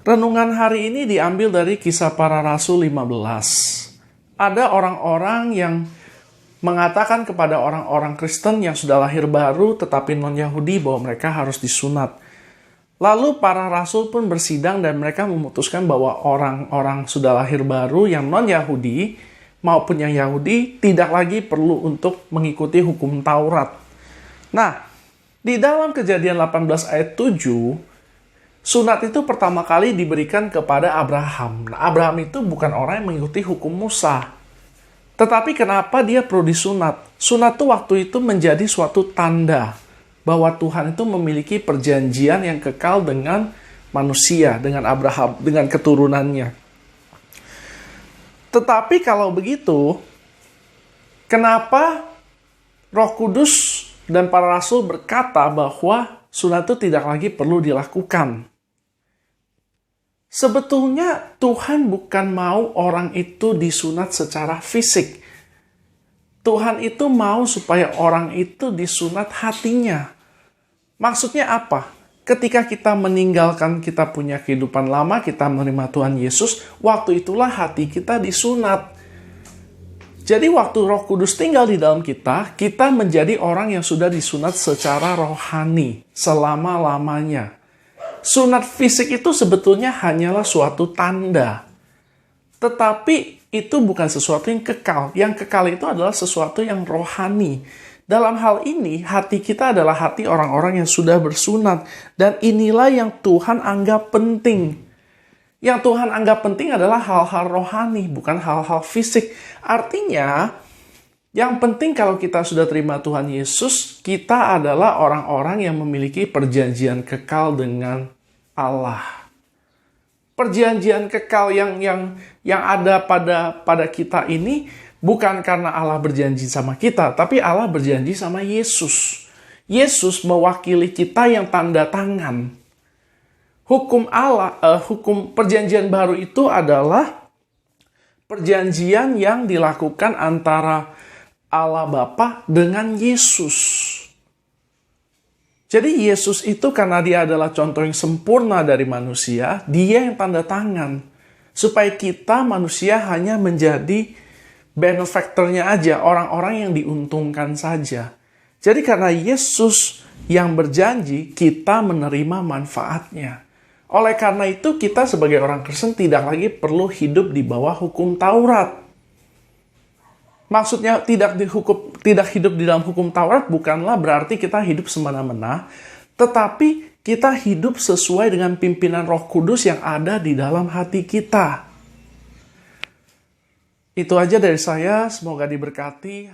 Renungan hari ini diambil dari Kisah Para Rasul 15. Ada orang-orang yang mengatakan kepada orang-orang Kristen yang sudah lahir baru tetapi non-Yahudi bahwa mereka harus disunat. Lalu para rasul pun bersidang dan mereka memutuskan bahwa orang-orang sudah lahir baru yang non-Yahudi maupun yang Yahudi tidak lagi perlu untuk mengikuti hukum Taurat. Nah, di dalam Kejadian 18 ayat 7, sunat itu pertama kali diberikan kepada Abraham. Nah, Abraham itu bukan orang yang mengikuti hukum Musa. Tetapi kenapa dia perlu disunat? Sunat itu waktu itu menjadi suatu tanda bahwa Tuhan itu memiliki perjanjian yang kekal dengan manusia, dengan Abraham, dengan keturunannya. Tetapi kalau begitu, kenapa Roh Kudus dan para rasul berkata bahwa sunat itu tidak lagi perlu dilakukan? Sebetulnya Tuhan bukan mau orang itu disunat secara fisik. Tuhan itu mau supaya orang itu disunat hatinya. Maksudnya apa? Ketika kita meninggalkan kita punya kehidupan lama, kita menerima Tuhan Yesus, waktu itulah hati kita disunat. Jadi waktu Roh Kudus tinggal di dalam kita, kita menjadi orang yang sudah disunat secara rohani selama-lamanya. Sunat fisik itu sebetulnya hanyalah suatu tanda. Tetapi itu bukan sesuatu yang kekal. Yang kekal itu adalah sesuatu yang rohani. Dalam hal ini, hati kita adalah hati orang-orang yang sudah bersunat. Dan inilah yang Tuhan anggap penting. Yang Tuhan anggap penting adalah hal-hal rohani, bukan hal-hal fisik. Artinya, yang penting kalau kita sudah terima Tuhan Yesus, kita adalah orang-orang yang memiliki perjanjian kekal dengan Allah. Perjanjian kekal yang ada pada kita ini bukan karena Allah berjanji sama kita, tapi Allah berjanji sama Yesus. Yesus mewakili kita yang tanda tangan. Hukum perjanjian baru itu adalah perjanjian yang dilakukan antara Allah Bapa dengan Yesus. Jadi Yesus itu karena dia adalah contoh yang sempurna dari manusia, dia yang tanda tangan. Supaya kita manusia hanya menjadi benefactornya aja, orang-orang yang diuntungkan saja. Jadi karena Yesus yang berjanji, kita menerima manfaatnya. Oleh karena itu kita sebagai orang Kristen tidak lagi perlu hidup di bawah hukum Taurat. Maksudnya tidak hidup di dalam hukum Taurat bukanlah berarti kita hidup semena-mena, tetapi kita hidup sesuai dengan pimpinan Roh Kudus yang ada di dalam hati kita. Itu aja dari saya, semoga diberkati.